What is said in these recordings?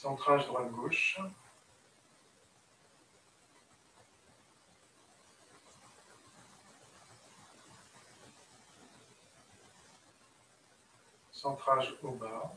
Centrage droite-gauche. Centrage au bas.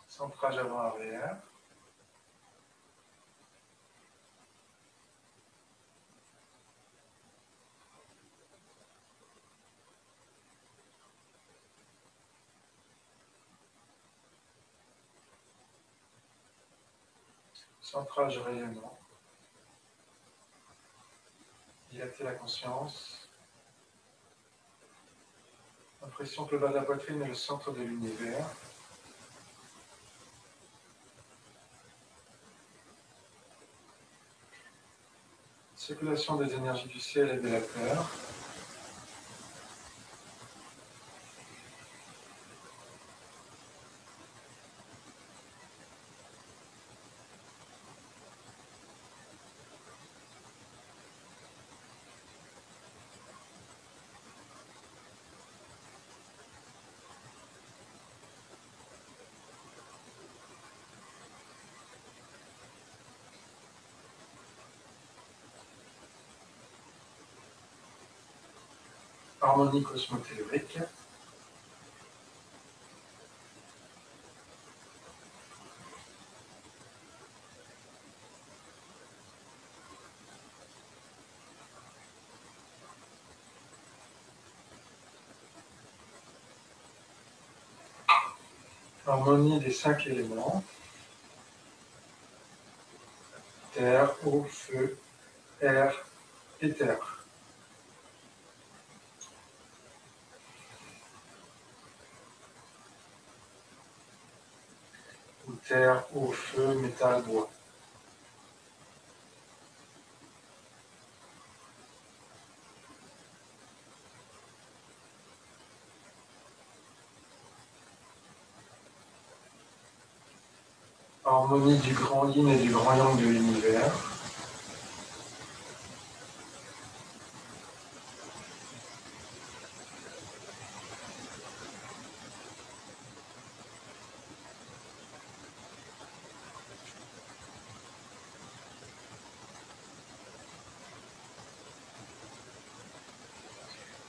Centrage avant-arrière. Centrage rayonnant. Dilater la conscience. L'impression que le bas de la poitrine est le centre de l'univers. Circulation des énergies du ciel et de la terre. Harmonie cosmotellurique. Harmonie des 5 éléments. Terre, eau, feu, air et terre. Ou terre, eau, feu, métal, bois. Harmonie du grand yin et du grand yang de l'univers.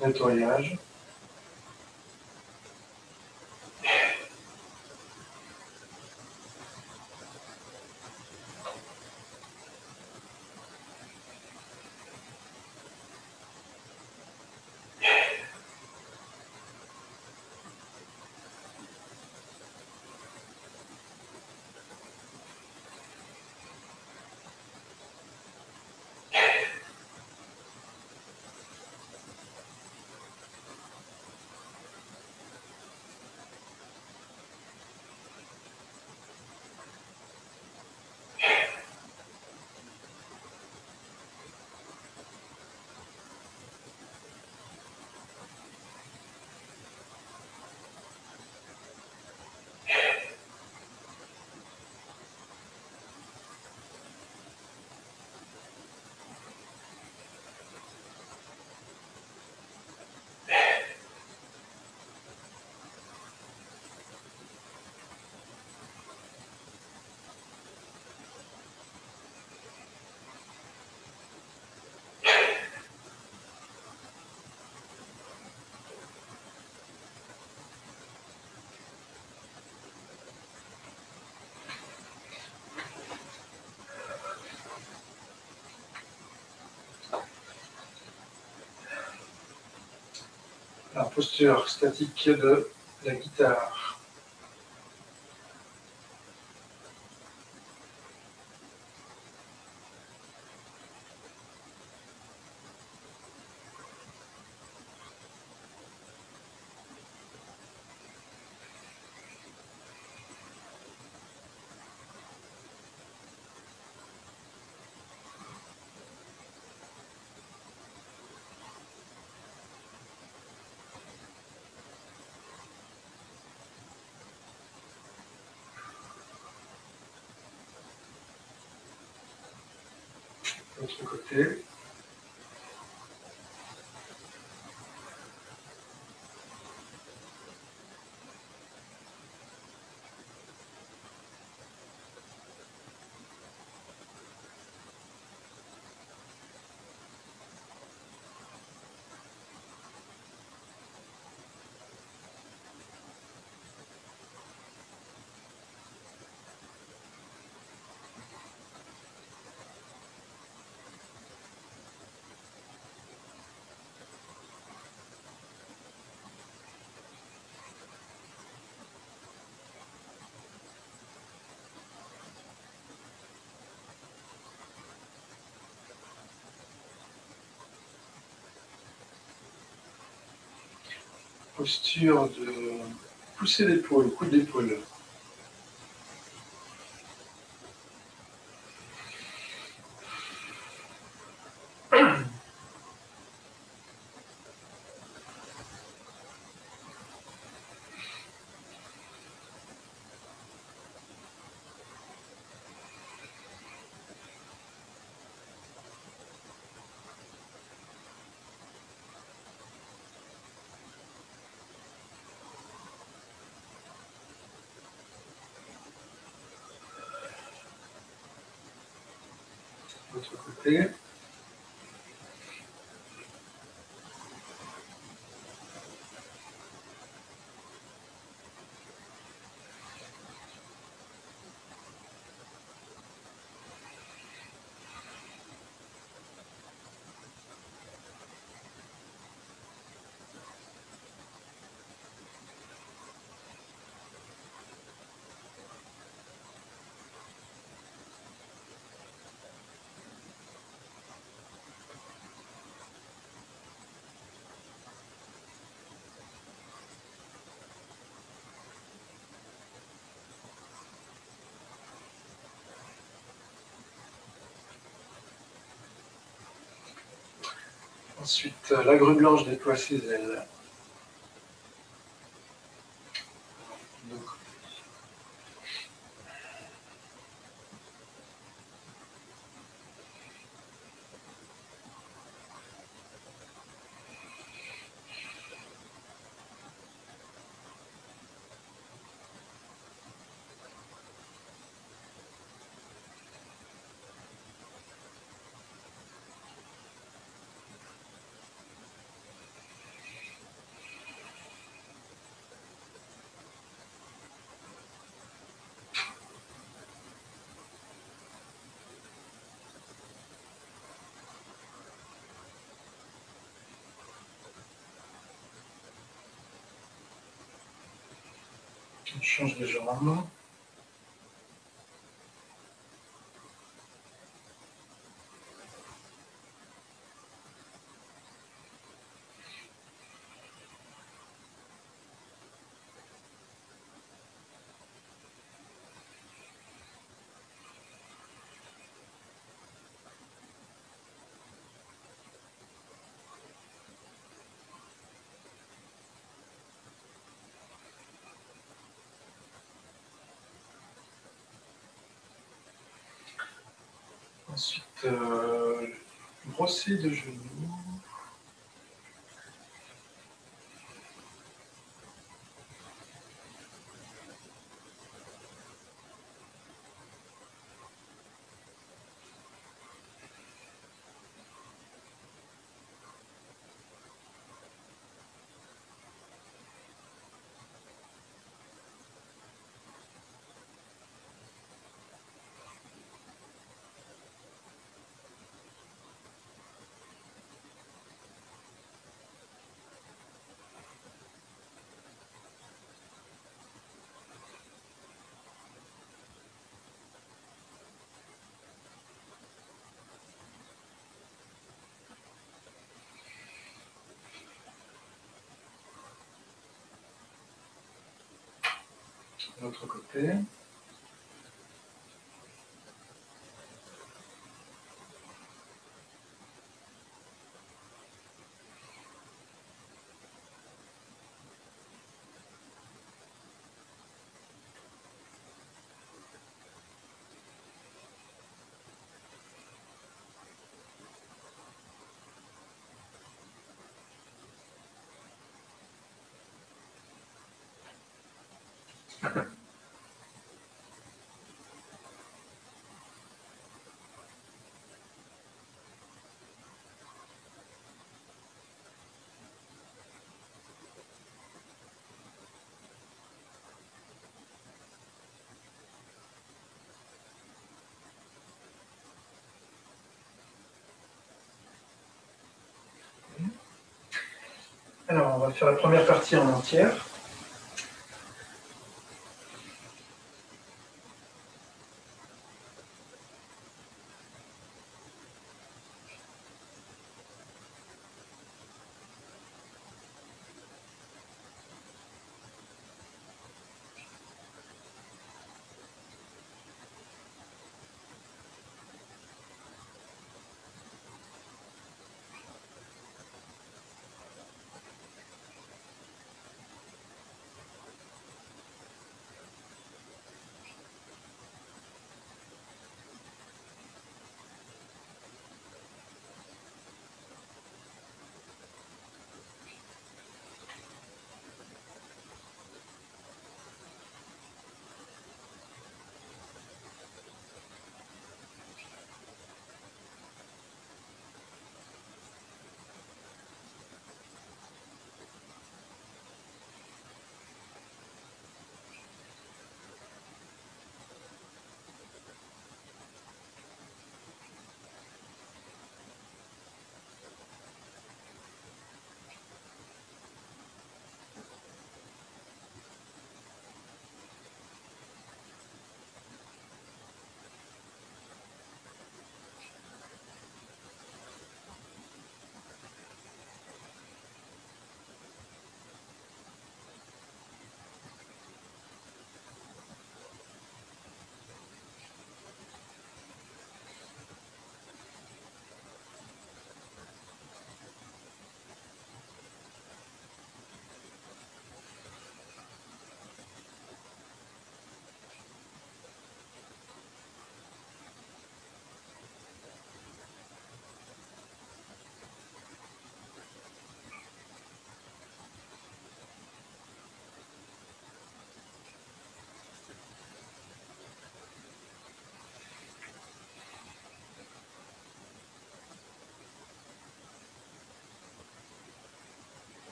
Nettoyage. La posture statique de la guitare. L'autre côté. Posture de pousser l'épaule, coude d'épaule. L'autre côté. Ensuite, la grue blanche déploie ses ailes. Donc, on change de jambe. Ensuite, brosser de genoux. De l'autre côté. Alors, on va faire la première partie en entière.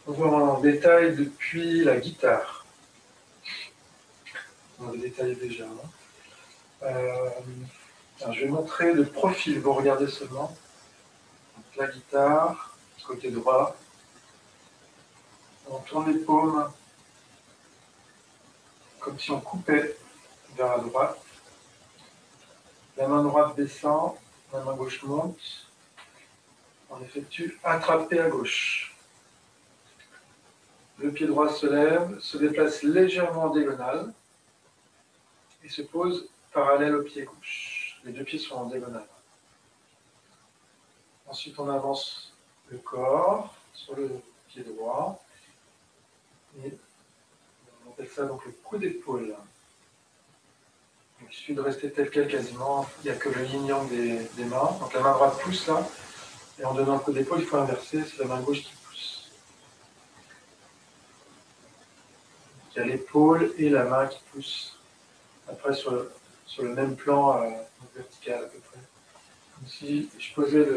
On va voir en détail depuis la guitare. On va le détailler déjà. Je vais montrer de profil, vous regardez seulement. Donc, la guitare, côté droit. On tourne les paumes comme si on coupait vers la droite. La main droite descend, la main gauche monte. On effectue attraper à gauche. Le pied droit se lève, se déplace légèrement en diagonale et se pose parallèle au pied gauche. Les deux pieds sont en diagonale. Ensuite, on avance le corps sur le pied droit et on appelle ça donc le coup d'épaule. Il suffit de rester tel quel quasiment, il n'y a que le yin-yang des mains. Donc la main droite pousse là, et en donnant un coup d'épaule, il faut inverser, c'est la main gauche qui pousse. Il y a l'épaule et la main qui poussent. Après sur le même plan vertical à peu près. Comme si je posais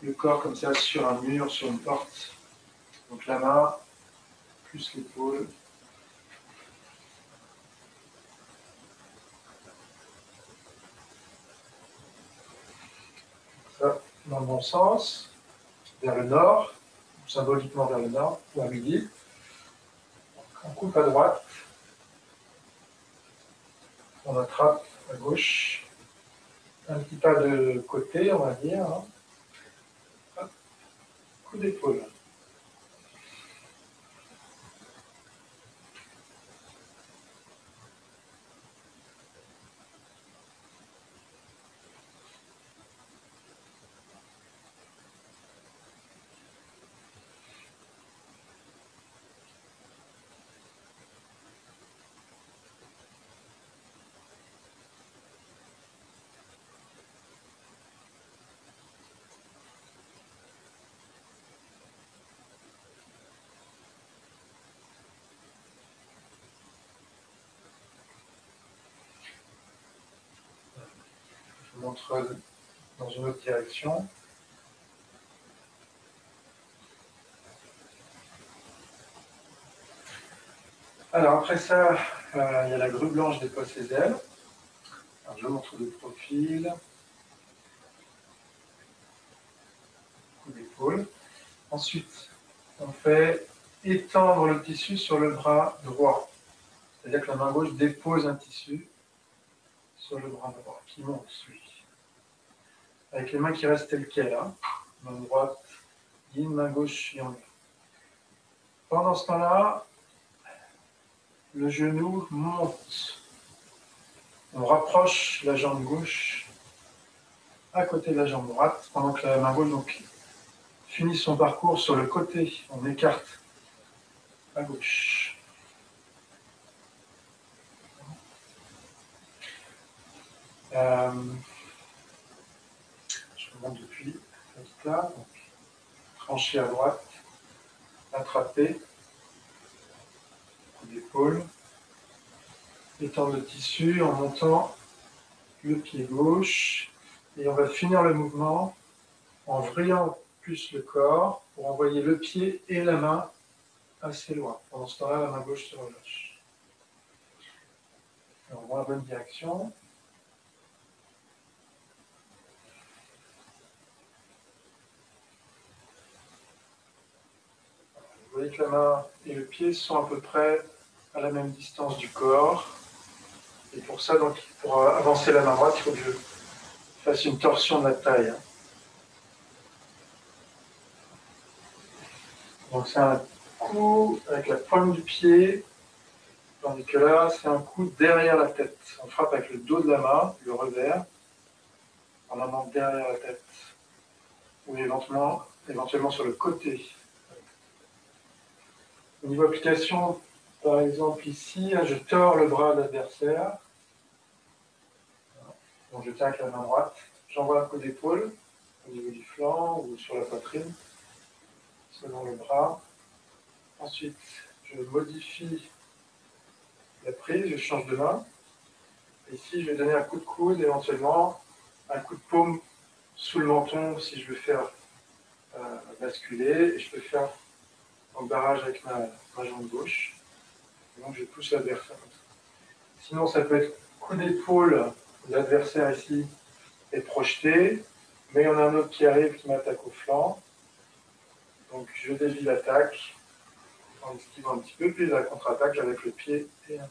le corps comme ça sur un mur, sur une porte. Donc la main plus l'épaule. Ça, dans le bon sens, vers le nord, symboliquement vers le nord, ou à midi. On coupe à droite, on attrape à gauche, un petit pas de côté, on va dire. Hop, coup d'épaule. Je vous montre dans une autre direction. Alors après ça, il y a la grue blanche dépose ses ailes. Alors, je montre de profil. Coup d'épaule. Ensuite, on fait étendre le tissu sur le bras droit. C'est-à-dire que la main gauche dépose un tissu sur le bras droit, qui monte, lui. Avec les mains qui restent telles quelles. Hein. Main droite, yin, main gauche, yang. Pendant ce temps-là, le genou monte. On rapproche la jambe gauche à côté de la jambe droite, pendant que la main gauche donc, finit son parcours sur le côté. On écarte à gauche. Je vous montre depuis là. Donc, trancher à droite, attraper, coup d'épaule, étendre le tissu en montant le pied gauche. Et on va finir le mouvement en vrillant plus le corps pour envoyer le pied et la main assez loin. Pendant ce temps-là, la main gauche se relâche. Et on va dans la bonne direction. Vous voyez que la main et le pied sont à peu près à la même distance du corps. Et pour ça, donc, pour avancer la main droite, il faut que je fasse une torsion de la taille. Donc c'est un coup avec la pointe du pied, tandis que là, c'est un coup derrière la tête. On frappe avec le dos de la main, le revers, en allant derrière la tête, ou éventuellement sur le côté. Au niveau application, par exemple ici, je tords le bras de l'adversaire. Donc je tiens avec la main droite, j'envoie un coup d'épaule au niveau du flanc ou sur la poitrine, selon le bras. Ensuite, je modifie la prise, je change de main. Ici, je vais donner un coup de coude, éventuellement un coup de paume sous le menton si je veux faire basculer. Et je peux faire un barrage avec ma jambe gauche. Et donc je pousse l'adversaire comme ça. Sinon, ça peut être coup d'épaule de l'adversaire ici est projeté, mais il y en a un autre qui arrive qui m'attaque au flanc. Donc je dévie l'attaque en esquivant un petit peu, puis la contre-attaque avec le pied et la main.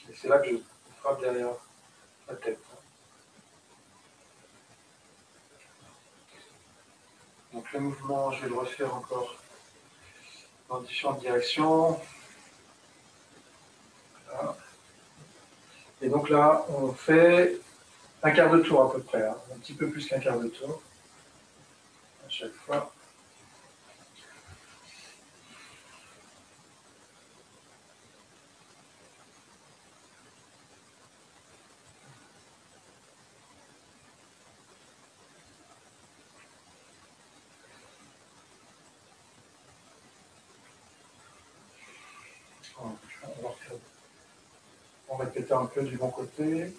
Et c'est là que je frappe derrière la tête. Donc le mouvement, je vais le refaire encore dans différentes directions. Voilà. Et donc là, on fait un quart de tour à peu près, hein, un petit peu plus qu'un quart de tour à chaque fois. On va répéter un peu du bon côté.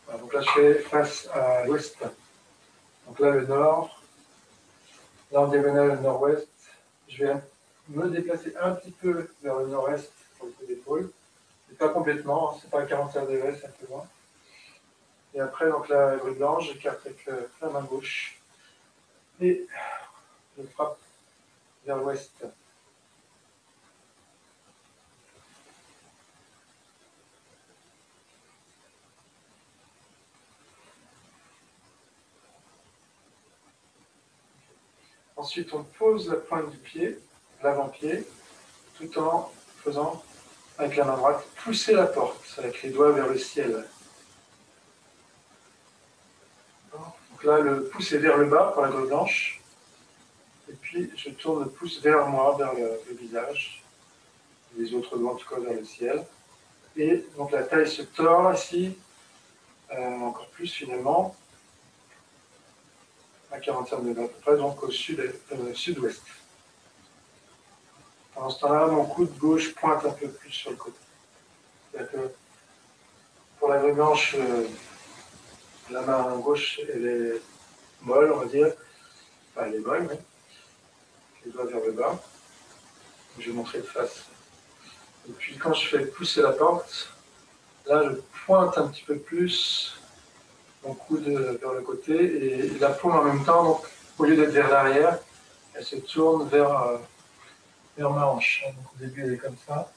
Voilà, donc là, je fais face à l'ouest. Donc là, le nord. Là, en diagonale nord-ouest. Je vais me déplacer un petit peu vers le nord-est pour le coup d'épaule. Et pas complètement, c'est pas à 45 degrés, c'est un peu loin. Et après, donc la grue blanche, j'écarte avec la main gauche. Et je frappe vers l'ouest. Ensuite, on pose la pointe du pied, l'avant-pied, tout en faisant, avec la main droite, pousser la porte, avec les doigts vers le ciel. Donc là, le pouce est vers le bas pour la grue blanche. Et puis, je tourne le pouce vers moi, vers le visage. Les autres doigts, en tout cas, vers le ciel. Et donc, la taille se tord ici, encore plus finalement, à 45 degrés à peu près, donc au sud-ouest. Pendant ce temps-là, mon coude gauche pointe un peu plus sur le côté. C'est-à-dire que pour la grue blanche, la main gauche, elle est molle, on va dire. Enfin, elle est molle, oui. Les doigts vers le bas. Je vais montrer de face. Et puis quand je fais pousser la porte, là je pointe un petit peu plus mon coude vers le côté et la paume en même temps, donc au lieu d'être vers l'arrière, elle se tourne vers ma hanche. Donc au début elle est comme ça,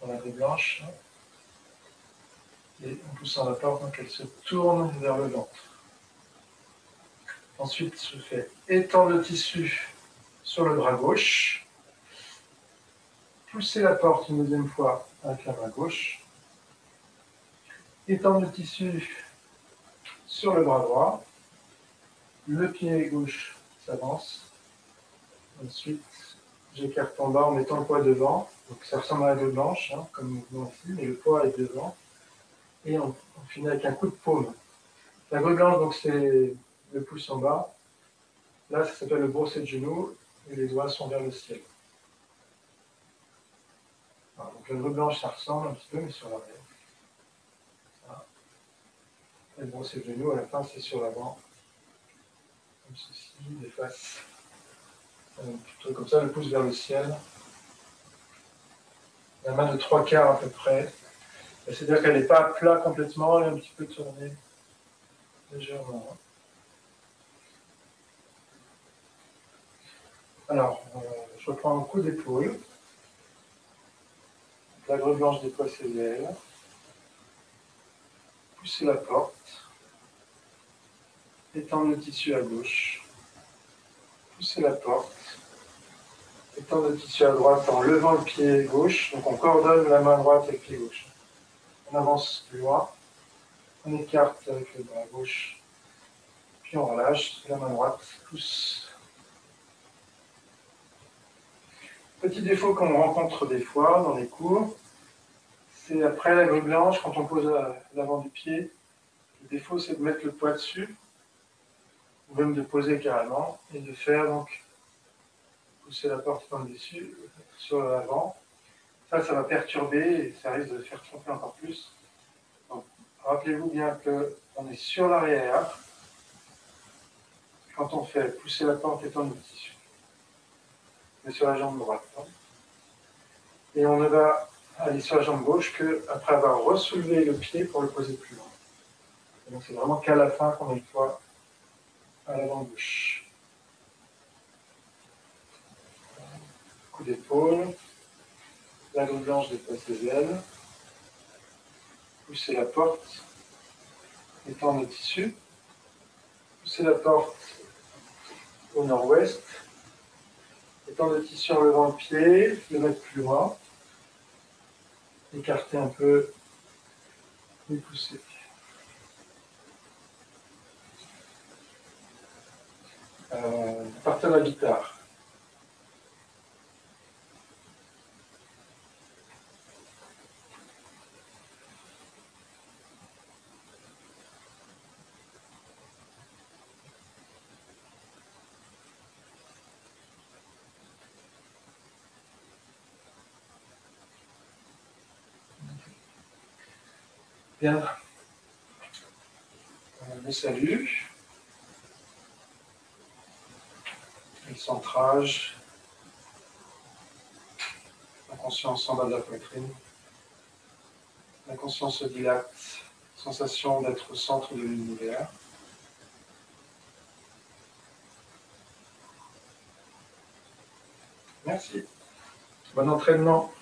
dans la grue blanche. Et en poussant la porte, donc elle se tourne vers le ventre. Ensuite, je fais étendre le tissu sur le bras gauche, pousser la porte une deuxième fois avec la main gauche, étendre le tissu sur le bras droit, le pied gauche s'avance, ensuite j'écarte en bas en mettant le poids devant, donc ça ressemble à la grue blanche, hein, comme mouvement ici, mais le poids est devant, et on finit avec un coup de paume. La grue blanche, donc c'est le pouce en bas, là ça s'appelle le brosset de genou, et les doigts sont vers le ciel. Voilà, donc la grue blanche ça ressemble un petit peu, mais sur l'arrière. Et le brosset de genou, à la fin c'est sur l'avant, comme ceci, les faces. Plutôt comme ça, le pouce vers le ciel. La main de 3/4 à peu près. C'est-à-dire qu'elle n'est pas plat complètement, elle est un petit peu tournée légèrement. Alors, je reprends un coup d'épaule. La grue blanche déploie ses ailes. Pousser la porte. Étendre le tissu à gauche. Pousser la porte. Étendre le tissu à droite en levant le pied gauche. Donc on coordonne la main droite et le pied gauche. On avance plus loin. On écarte avec le bras gauche. Puis on relâche. La main droite pousse. Petit défaut qu'on rencontre des fois dans les cours, c'est après la grue blanche, quand on pose l'avant du pied, le défaut c'est de mettre le poids dessus, ou même de poser carrément, et de faire donc pousser la porte par le dessus, sur l'avant. Ça va perturber et ça risque de faire tromper encore plus. Donc, rappelez-vous bien qu'on est sur l'arrière quand on fait pousser la porte et tendre le tissu. On est sur la jambe droite. Et on ne va aller sur la jambe gauche qu'après avoir ressoulevé le pied pour le poser plus loin. Et donc c'est vraiment qu'à la fin qu'on est fois à l'avant gauche. Coup d'épaule, la grille blanche dépasse les ailes, poussez la porte, étendre le tissu, poussez la porte au nord-ouest, étendre le tissu en levant le pied, le mettre plus loin, écarter un peu et pousser. Partir de la guitare. Bien. Le salut. Le centrage. La conscience en bas de la poitrine. La conscience se dilate. Sensation d'être au centre de l'univers. Merci. Bon entraînement.